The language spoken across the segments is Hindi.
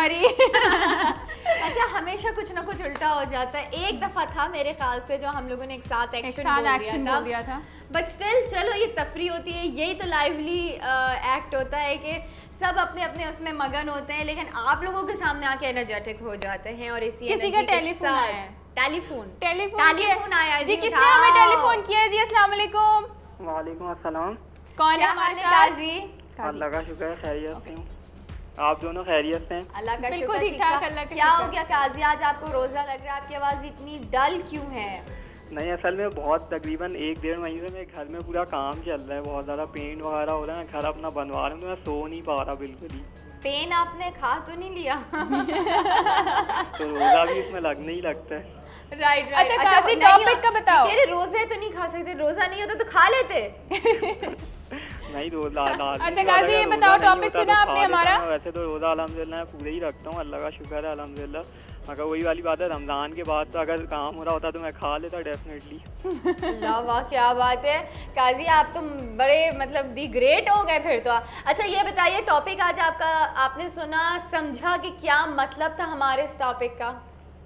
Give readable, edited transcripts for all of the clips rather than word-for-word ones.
हमारी। अच्छा, हमेशा कुछ ना कुछ उल्टा हो जाता है। एक दफा था मेरे ख्याल से जो हम लोगों ने एक साथ एक्शन बोल दिया था, बट स्टिल चलो ये तफरी होती है, यही तो लाइवली एक्ट होता है कि सब अपने अपने उसमें मगन होते हैं, लेकिन आप लोगों के सामने आके एनर्जेटिक हो जाते हैं। और इसी किसी का टेलीफोन आया है, टेलीफोन आया जी, किसने हमें टेलीफोन किया जी? अस्सलाम वालेकुम। वालेकुम अस्सलाम। कौन है हमारे साथ? अल्लाह का शुक्र है, खैरियत से हूँ। आप दोनों खैरियत से हैं? अल्लाह का बिल्कुल शुक्र, ठीक ठाक, अल्लाह का क्या शुक्र। हो गया काजी, आज आपको रोजा लग रहा है, आपकी आवाज इतनी डल क्यों है? नहीं, असल में बहुत तकरीबन 1-1.5 महीने से मेरे घर में पूरा काम चल रहा है, बहुत ज़्यादा पेंट वगैरह हो रहा है, घर अपना बनवा रहा हूँ, तो मैं सो नहीं पा रहा बिल्कुल ही। पेन आपने खा तो नहीं लिया? तो रोज़ा भी इसमें लगने ही लगता है। राइट। अच्छा काजी, टॉपिक का बताओ। तेरे रोजे तो नहीं खा सकते, रोजा नहीं होता तो खा लेते। नहीं रोजा। अच्छा काजी, ये बताओ टॉपिक सुना आपने हमारा? वैसे तो रोज़ा अल्हम्दुलिल्लाह मैं पूरे ही रखता हूँ, अल्लाह का शुक्र है अल्हम्दुलिल्लाह, मगर वही वाली बात है, रमज़ान के बाद तो अगर काम हो रहा होता तो मैं खा लेता डेफिनेटली। अल्लाह वाह, क्या बात है काजी, आप तो बड़े मतलब दी ग्रेट हो गए फिर तो। अच्छा ये बताइए, टॉपिक आज आपका आपने सुना समझा कि क्या मतलब था हमारे इस टॉपिक का?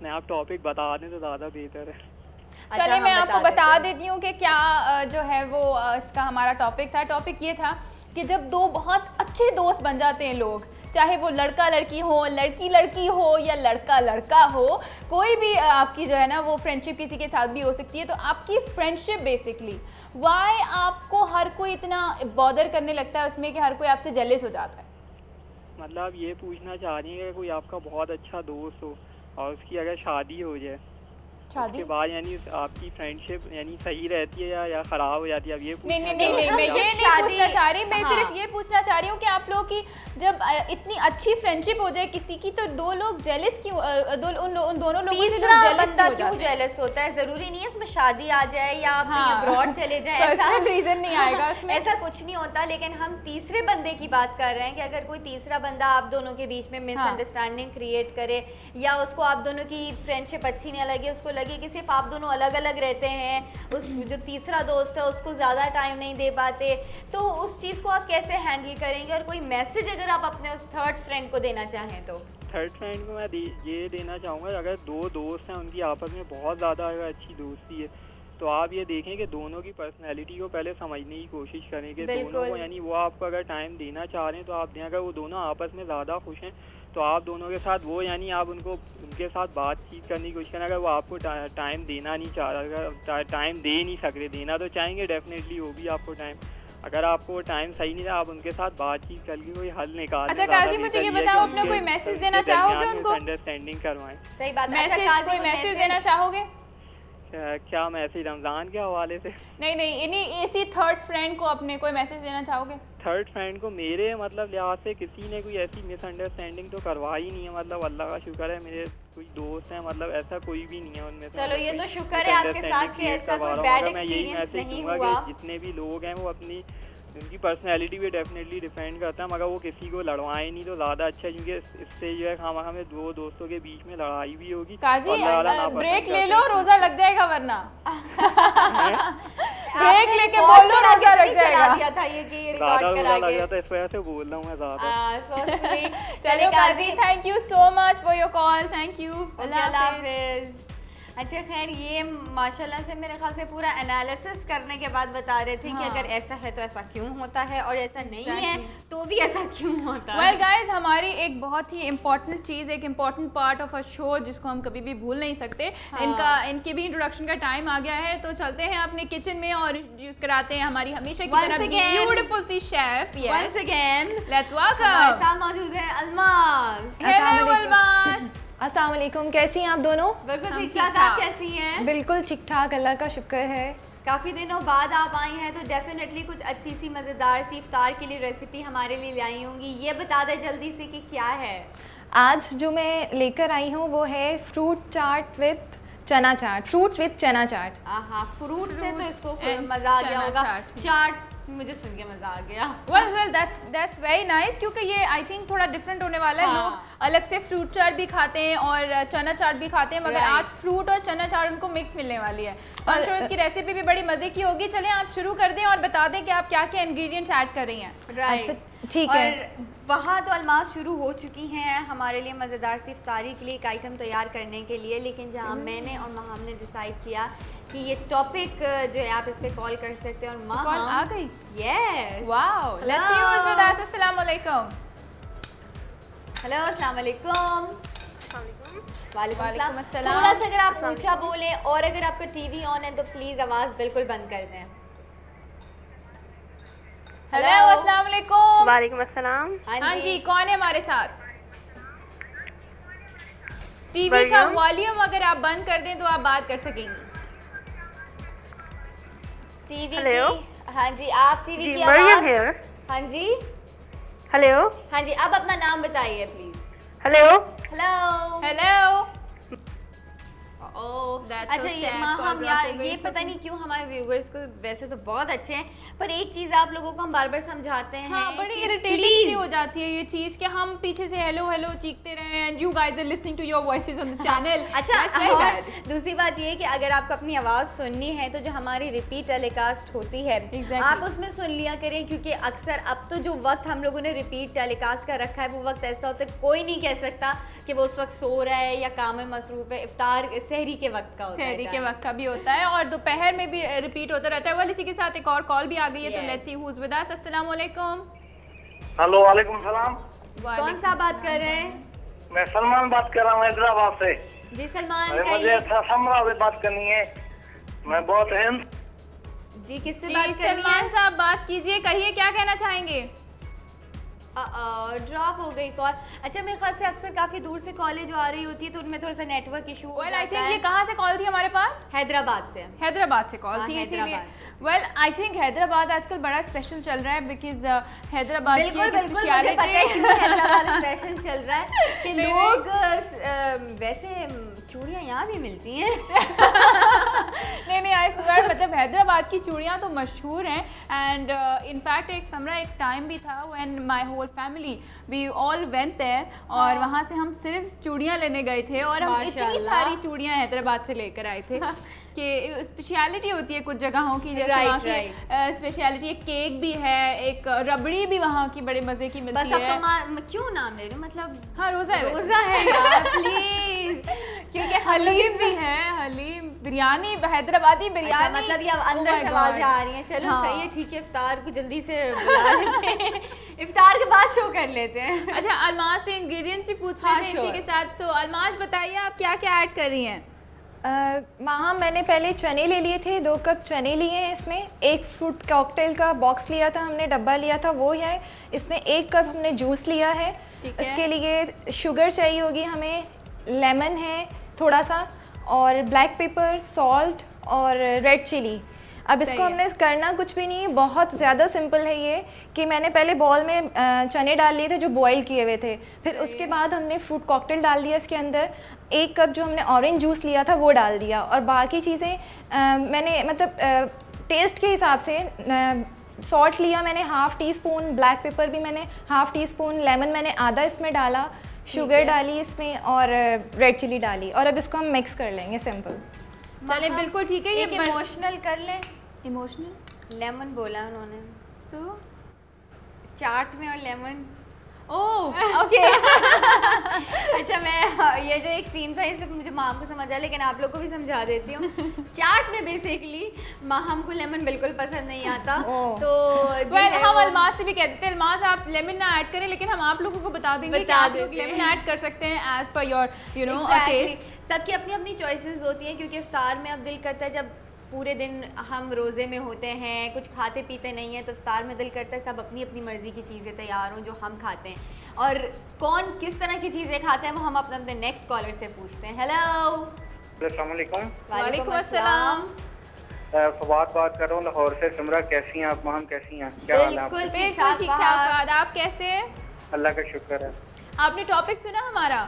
नहीं, आप टॉपिक बता दें तो ज़्यादा बेहतर है। अच्छा, चलिए मैं आपको बता देती हूँ कि क्या जो है वो इसका हमारा टॉपिक था। टॉपिक ये था कि जब दो बहुत अच्छे दोस्त बन जाते हैं लोग, चाहे वो लड़का लड़की हो, लड़की लड़की हो या लड़का लड़का हो, कोई भी आपकी जो है ना वो फ्रेंडशिप किसी के साथ भी हो सकती है। तो आपकी फ्रेंडशिप बेसिकली वाई आपको हर कोई इतना बॉदर करने लगता है उसमें कि हर कोई आपसे जेलस हो जाता है? मतलब आप ये पूछना चाह रही हैं कि कोई आपका बहुत अच्छा दोस्त हो और उसकी अगर शादी हो जाए, शादी के बाद यानी आपकी फ्रेंडशिप यानी सही रहती है या खराब हो जाती है? अब ये नहीं, मैं ये नहीं पूछना चाह रही, मैं सिर्फ ये पूछना चाह रही हूँ कि आप लोगों की जब इतनी अच्छी फ्रेंडशिप हो जाए किसी की, तो दो लोग जेलस क्यों, उन दोनों लोगों से तीसरा बंदा क्यों जेलस होता है? जरूरी नहीं है इसमें शादी आ जाए या आप अब्रॉड चले जाए, ऐसा रीजन नहीं आएगा उसमें, ऐसा कुछ नहीं होता। लेकिन हम तीसरे बंदे की बात कर रहे हैं कि अगर कोई तीसरा बंदा आप दोनों के बीच में मिसअंडरस्टैंडिंग क्रिएट करे, या उसको आप दोनों की फ्रेंडशिप अच्छी नहीं लगे, उसको लगे कि सिर्फ आप दोनों अलग अलग रहते हैं, उस जो तीसरा दोस्त है उसको ज़्यादा टाइम नहीं दे पाते, तो उस चीज़ को आप कैसे हैंडल करेंगे? और कोई मैसेज अगर आप अपने उस थर्ड फ्रेंड को देना चाहें तो? थर्ड फ्रेंड को मैं ये देना चाहूँगा, अगर दो दोस्त हैं उनकी आपस में बहुत ज़्यादा अगर अच्छी दोस्ती है तो आप ये देखें कि दोनों की पर्सनैलिटी को पहले समझने की कोशिश करें कि दोनों को, यानी वो आपको अगर टाइम देना चाह रहे हैं तो आप दें। अगर वो दोनों आपस में ज़्यादा खुश हैं तो आप दोनों के साथ वो, यानी आप उनके साथ बातचीत करने की कोशिश करें। अगर वो आपको टाइम देना नहीं चाह रहा, अगर टाइम दे नहीं सक रहे, देना तो चाहेंगे डेफिनेटली वो भी आपको टाइम, अगर आपको टाइम सही नहीं रहा आप उनके साथ बातचीत करके कोई हल निकालें। अच्छा काजी, मुझे ये बताओ, अपना कोई मैसेज देना चाहोगे उनको? अंडरस्टैंडिंग करवाएं। सही बात है। कोई मैसेज देना चाहोगे? क्या मैसेज रमजान के हवाले से? नहीं, इसी थर्ड फ्रेंड को अपने कोई मैसेज देना चाहोगे? थर्ड फ्रेंड को मेरे मतलब लिहाज से किसी ने कोई ऐसी मिसअंडरस्टैंडिंग तो करवा ही नहीं है, मतलब अल्लाह का शुक्र है मेरे कोई दोस्त हैं, मतलब ऐसा कोई भी नहीं है उनमें। चलो ये तो शुक्र है आपके साथ कि ऐसा कोई बैड एक्सपीरियंस नहीं हुआ। जितने भी लोग हैं वो अपनी उनकी पर्सनैलिटी भी डेफिनेटली डिपेंड करता है, मगर वो किसी को लड़वाएं नहीं तो ज़्यादा अच्छा है, क्योंकि इससे जो है हमें दो दोस्तों के बीच में लड़ाई भी होगी। काजी ब्रेक ले लो, रोजा लग जाएगा वरना। ब्रेक लेके बोलो, रोजा लग जाएगा। दिया था ये कि रिकॉर्ड करा के लग जाता है, इस वजह से बोल रहा हूँ मैं ज़्यादा। चलो Kazi, thank you so much for your call, thank you, अल्लाह हाफिज़। अच्छा खैर, ये माशाल्लाह से मेरे ख्याल से पूरा एनालिसिस करने के बाद बता रहे थे कि अगर ऐसा है तो ऐसा क्यों होता है, और ऐसा नहीं है तो भी ऐसा क्यों होता है। वेल गाइस, हमारी एक बहुत ही इम्पोर्टेंट चीज़, एक important part of a show जिसको हम कभी भी भूल नहीं सकते। इनके भी इंट्रोडक्शन का टाइम आ गया है, तो चलते हैं अपने किचन में और इंट्रोड्यूस कराते हैं हमारी हमेशा की तरह ब्यूटीफुल सी chef. Once again let's welcome, हमारे साथ मौजूद है अलमास। हेलो अलमास। अस्सलाम वालेकुम, कैसी हैं आप दोनों? बिल्कुल ठीक ठाक, आप कैसी हैं? बिल्कुल ठीक ठाक, अल्लाह का शुक्र है। काफ़ी दिनों बाद आप आई हैं तो डेफिनेटली कुछ अच्छी सी मज़ेदार सी इफ्तार के लिए रेसिपी हमारे लिए लाई होंगी। ये बता दें जल्दी से कि क्या है आज जो मैं लेकर आई हूँ वो है फ्रूट चाट विद चना चाट, फ्रूट्स विद चना चाट। हाँ, फ्रूट से तो इसको मज़ा आ गया होगा, चाट मुझे सुन के मजा आ गया। well that's very nice, क्योंकि ये आई थिंक थोड़ा डिफरेंट होने वाला है। लोग अलग से फ्रूट चाट भी खाते हैं और चना चाट भी खाते हैं, मगर आज फ्रूट और चना चाट उनको मिक्स मिलने वाली है। तो इसकी रेसिपी भी बड़ी मज़े की होगी। चलें आप शुरू कर दें और बता दें कि आप क्या क्या इंग्रेडिएंट्स ऐड कर रही हैं। अच्छा ठीक है। और वहाँ तो अलमास शुरू हो चुकी हैं हमारे लिए मज़ेदार सी इफ्तारी के लिए एक आइटम तैयार करने के लिए, लेकिन जहाँ मैंने और माहम ने डिसाइड किया कि ये टॉपिक जो है आप इस पे कॉल कर सकते हैं। और कॉल आ गई? Yes, wow, let's see who is with us. अस्सलाम वालेकुम। हेलो, अस्सलाम वालेकुम। वालेकुम अस्सलाम। थोड़ा सा अगर आप ऊंचा बोलें और अगर आपका टीवी ऑन है तो प्लीज़ आवाज़ बिल्कुल बंद कर दें। हेलो, अस्सलाम वालेकुम। वालेकुम अस्सलाम। हाँ जी, कौन है हमारे साथ? टीवी का वॉल्यूम अगर आप बंद कर दें तो आप बात कर सकेंगी। टीवी की, हाँ जी, आप टीवी की आवाज़। हाँ जी, हेलो। हाँ जी, अब अपना नाम बताइए प्लीज। Hello hello hello. अच्छा ये हम यार ये पता नहीं क्यों हमारे व्यूअर्स को वैसे तो बहुत अच्छे हैं, पर एक चीज आप लोगों को हम बार बार समझाते हैं। हाँ, बड़ी इरिटेटिंग सी हो जाती है ये चीज़ कि हम पीछे से हेलो हेलो चीखते रहे and you guys are listening to your voices on the channel. अच्छा, और दूसरी बात ये कि अगर आपको अपनी आवाज़ सुननी है तो जो हमारी रिपीट टेलीकास्ट होती है आप उसमें सुन लिया करें, क्योंकि अक्सर अब तो जो वक्त हम लोगों ने रिपीट टेलीकास्ट का रखा है वो वक्त ऐसा होता है कोई नहीं कह सकता कि वो उस वक्त सो रहा है या काम में मसरूफ है। इफ्तार सहरी के वक्त का होता है, सहरी के वक्त का भी होता है और दोपहर में भी रिपीट होता रहता है। वाल इसी के साथ एक और कॉल भी आ गई है, तो let's see who is with us. अस्सलाम वालेकुम। हेलो, वालेकुम सलाम। कौन सा बात कर रहे हैं? मैं सलमान बात कर रहा हूँ हैदराबाद से। जी सलमान, मुझे समरा से बात करनी है। मैं बहुत हिंद जी, किससे बात कर रही हैं? सलमान साहब बात कीजिए, कहिए क्या कहना चाहेंगे। ड्रॉप हो गई कॉल। अच्छा, मेरे ख्याल से अक्सर काफी दूर से कॉलें जो आ रही होती है तो उनमें थोड़ा सा नेटवर्क इशू हो जाता है। आई थिंक ये कहाँ से कॉल थी हमारे पास? हैदराबाद से। हैदराबाद से कॉल थी, इसीलिए वेल आई थिंक हैदराबाद आजकल बड़ा स्पेशल चल रहा है बिकॉज हैदराबाद की मुझे पता है क्यों हैदराबाद स्पेशल चल रहा है कि लोग वैसे चूड़ियाँ यहाँ भी मिलती हैं। नहीं आई स्वेयर, मतलब हैदराबाद की चूड़ियाँ तो मशहूर हैं एंड इनफैक्ट एक समरा एक टाइम भी था when my whole family we all went there और वहाँ से हम सिर्फ चूड़ियाँ लेने गए थे और हम इतनी सारी चूड़ियाँ हैदराबाद से लेकर आए थे कि स्पेशलिटी होती है कुछ जगहों की, जैसे वहाँ की स्पेशलिटी एक केक भी है, एक रबड़ी भी वहाँ की बड़े मजे की मिलती है। तो क्यों नाम ले रहे हो, मतलब हाँ रोज़ा है यार प्लीज, क्योंकि हलीम भी है, हलीम बिरयानी, हैदराबादी बिरयानी। अच्छा, मतलब ये अंदर से आवाजें आ रही हैं। चलो सही है, ठीक है, इफ्तार को जल्दी से बुला लेते हैं। इफ्तार के बाद शो कर लेते हैं। अच्छा, अलमास से इंग्रेडिएंट्स भी पूछ रहे थे इसी के साथ, तो अलमास बताइए आप क्या क्या ऐड कर रही हैं। माँ, मैंने पहले चने ले लिए थे, 2 कप चने लिए हैं। इसमें एक फ्रूट कॉकटेल का बॉक्स लिया था हमने, डब्बा लिया था वो है। इसमें 1 कप हमने जूस लिया है। इसके लिए शुगर चाहिए होगी हमें, लेमन है थोड़ा सा, और ब्लैक पेपर, सॉल्ट और रेड चिली। अब इसको हमने करना कुछ भी नहीं है, बहुत ज़्यादा सिंपल है ये कि मैंने पहले बॉल में चने डाल लिए थे जो बॉईल किए हुए थे, फिर उसके बाद हमने फ्रूट कॉकटेल डाल दिया इसके अंदर, 1 कप जो हमने ऑरेंज जूस लिया था वो डाल दिया, और बाकी चीज़ें मैंने मतलब टेस्ट के हिसाब से सॉल्ट लिया मैंने ½ टीस्पून, ब्लैक पेपर भी मैंने ½ टीस्पून, लेमन मैंने आधा इसमें डाला, शुगर डाली इसमें और रेड चिली डाली, और अब इसको हम मिक्स कर लेंगे सिंपल। चले बिल्कुल ठीक है। ये इमोशनल कर लें। इमोशनल लेमन बोला उन्होंने तो चाट में, और लेमन ओह ओके। अच्छा, मैं ये जो एक सीन था ये सिर्फ मुझे माम को समझ आया, लेकिन आप लोग को भी समझा देती हूँ। चाट में बेसिकली माम को लेमन बिल्कुल पसंद नहीं आता, तो हम अलमास से भी कहते थे अलमास आप लेमन ना ऐड करें, लेकिन हम आप लोगों को बता देंगे कि आप लोग लेमन ऐड कर सकते हैं as per your you know test. सबकी अपनी अपनी चॉइसेस होती हैं, क्योंकि इफ्तार में अब दिल करता है, जब पूरे दिन हम रोज़े में होते हैं, कुछ खाते पीते नहीं हैं, तो इफ्तार में दिल करता है सब अपनी अपनी मर्ज़ी की चीज़ें तैयार हों जो हम खाते हैं, और कौन किस तरह की चीज़ें खाते हैं वो हम अपने नेक्स्ट कॉलर से पूछते हैं। हेलो, अस्सलाम वालेकुम। वालेकुम अस्सलाम। फवाद बात कर रहा हूँ लाहौर से। सिमरा कैसी हैं आप, माम कैसी हैं, क्या हाल है आपका? बिल्कुल ठीक ठाक, आप कैसे हैं? अल्लाह का शुक्र है। आपने टॉपिक सुना हमारा?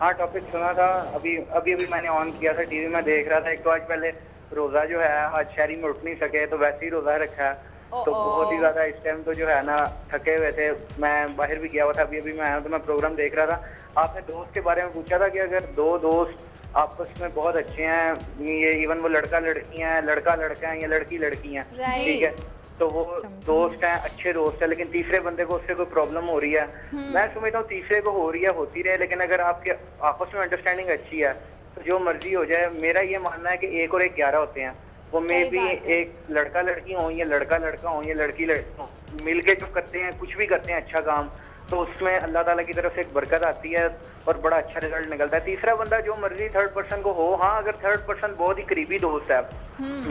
हाँ, टॉपिक सुना था, अभी मैंने ऑन किया था, टीवी में देख रहा था। एक तो आज पहले रोज़ा जो है आज शहरी में उठ नहीं सके तो वैसे ही रोज़ा रखा है, तो बहुत ही ज्यादा इस टाइम तो जो है ना थके हुए थे, मैं बाहर भी गया हुआ था, अभी मैं आया तो मैं प्रोग्राम देख रहा था। आपने दोस्त के बारे में पूछा था कि अगर दो दोस्त आपस में बहुत अच्छे हैं, ये इवन वो लड़का लड़की हैं, लड़का लड़का है या लड़की लड़की हैं, ठीक है, तो वो दोस्त हैं, अच्छे दोस्त हैं, लेकिन तीसरे बंदे को उससे कोई प्रॉब्लम हो रही है, मैं समझता हूँ तीसरे को हो रही है, होती रहे, लेकिन अगर आपके आपस में अंडरस्टैंडिंग अच्छी है तो जो मर्जी हो जाए। मेरा ये मानना है कि 1 और 1 11 होते हैं। वो मे भी एक लड़का लड़की हो या लड़का लड़का हो या लड़की लड़की हो, मिलके जो करते हैं, कुछ भी करते हैं अच्छा काम, तो उसमें अल्लाह ताला की तरफ से एक बरकत आती है और बड़ा अच्छा रिजल्ट निकलता है। तीसरा बंदा जो मर्जी थर्ड पर्सन को हो, हाँ अगर थर्ड पर्सन बहुत ही करीबी दोस्त है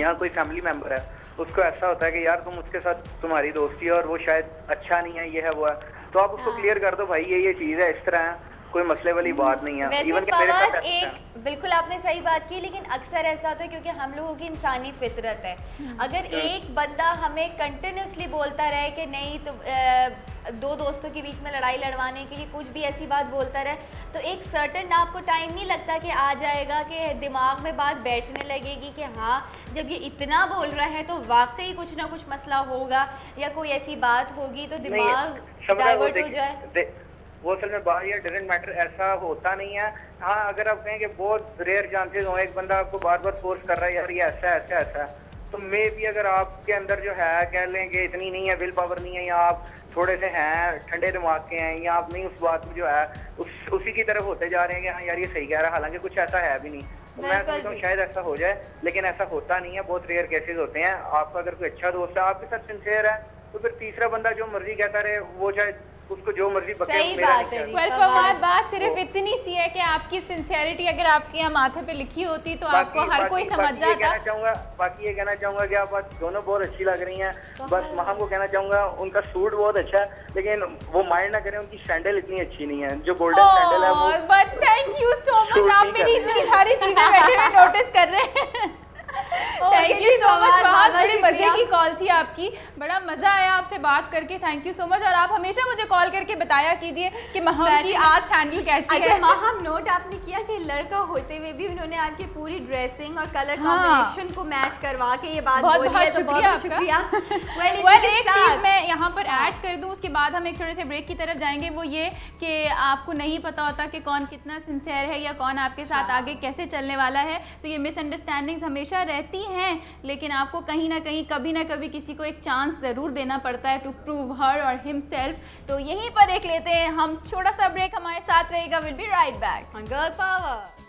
या कोई फैमिली मेंबर है, उसको ऐसा होता है कि यार तुम उसके साथ तुम्हारी दोस्ती है और वो शायद अच्छा नहीं है, ये है वो है, तो आप उसको क्लियर कर दो भाई ये चीज है, इस तरह है, कोई मसले वाली बात नहीं है। वैसे फवाद एक बिल्कुल आपने सही बात की, लेकिन अक्सर ऐसा होता है क्योंकि हम लोगों की इंसानी फितरत है, अगर एक बंदा हमें कंटिन्यूसली बोलता रहे कि नहीं तो दो दोस्तों के बीच में लड़ाई लड़वाने के लिए कुछ भी ऐसी बात बोलता रहे, तो एक सर्टेन आपको टाइम नहीं लगता कि आ जाएगा कि दिमाग में बात बैठने लगेगी कि हाँ जब ये इतना बोल रहा है तो वाकई कुछ ना कुछ मसला होगा या कोई ऐसी बात होगी, तो दिमाग डाइवर्ट हो जाए। वो असल में बाहर या डजेंट मैटर, ऐसा होता नहीं है। हाँ अगर आप कहें कि बहुत रेयर चांसेस हो, एक बंदा आपको बार बार फोर्स कर रहा है यार ये ऐसा ऐसा ऐसा, तो मे भी अगर आपके अंदर जो है कह लें कि इतनी नहीं है, विल पावर नहीं है, या आप थोड़े से हैं ठंडे दिमाग के हैं, या आप नहीं उस बात में जो है उसी की तरफ होते जा रहे हैं कि हाँ यार ये सही कह रहा है, हालांकि कुछ ऐसा है भी नहीं, तो मैं सोचता हूँ शायद ऐसा हो जाए, लेकिन ऐसा होता नहीं है, बहुत रेयर केसेस होते हैं। आपका अगर कोई अच्छा दोस्त है, आपके साथ सिंसियर है, तो फिर तीसरा बंदा जो मर्जी कहता रहे, वो शायद उसको जो मर्जी बके। सही बात है। फवाद बात सिर्फ इतनी सी है कि आपकी सिंसियरिटी अगर आपके यहाँ माथे पे लिखी होती तो आपको हर कोई समझ जाता। बाकी ये कहना चाहूंगा कि आप दोनों बहुत अच्छी लग रही हैं, बस महम को कहना चाहूंगा उनका सूट बहुत अच्छा है, लेकिन वो माइंड ना करें उनकी सैंडल इतनी अच्छी नहीं है, जो गोल्डन सैंडल है वो। But thank you so much, आप मेरी इतनी सारी चीजें बैठे हुए नोटिस कर रहे हैं। थैंक यू सो मच, बहुत बड़ी मजे की कॉल थी आपकी, बड़ा मजा आया आपसे बात करके, थैंक यू सो मच। और आप हमेशा मुझे कॉल करके बताया कीजिए कि महम की आज सैंडल कैसी है। महम नोट आपने किया कि लड़का होते हुए भी उन्होंने आपकी पूरी ड्रेसिंग और कलर कॉम्बिनेशन को मैच करवा के ये बात बोली है, तो बहुत शुक्रिया। एक चीज मैं यहाँ पर ऐड कर दूं, उसके बाद हम एक छोटे से ब्रेक की तरफ जाएंगे, वो ये कि आपको नहीं पता होता कि कौन कितना सिंसियर है या कौन आपके साथ आगे कैसे चलने वाला है, तो ये मिसअंडरस्टैंडिंग्स हमेशा रहती हैं, लेकिन आपको कहीं ना कहीं कभी ना कभी किसी को एक चांस जरूर देना पड़ता है टू प्रूव हर और हिमसेल्फ। तो यहीं पर एक लेते हैं हम छोटा सा ब्रेक, हमारे साथ रहेगा, will be right back. Girl power.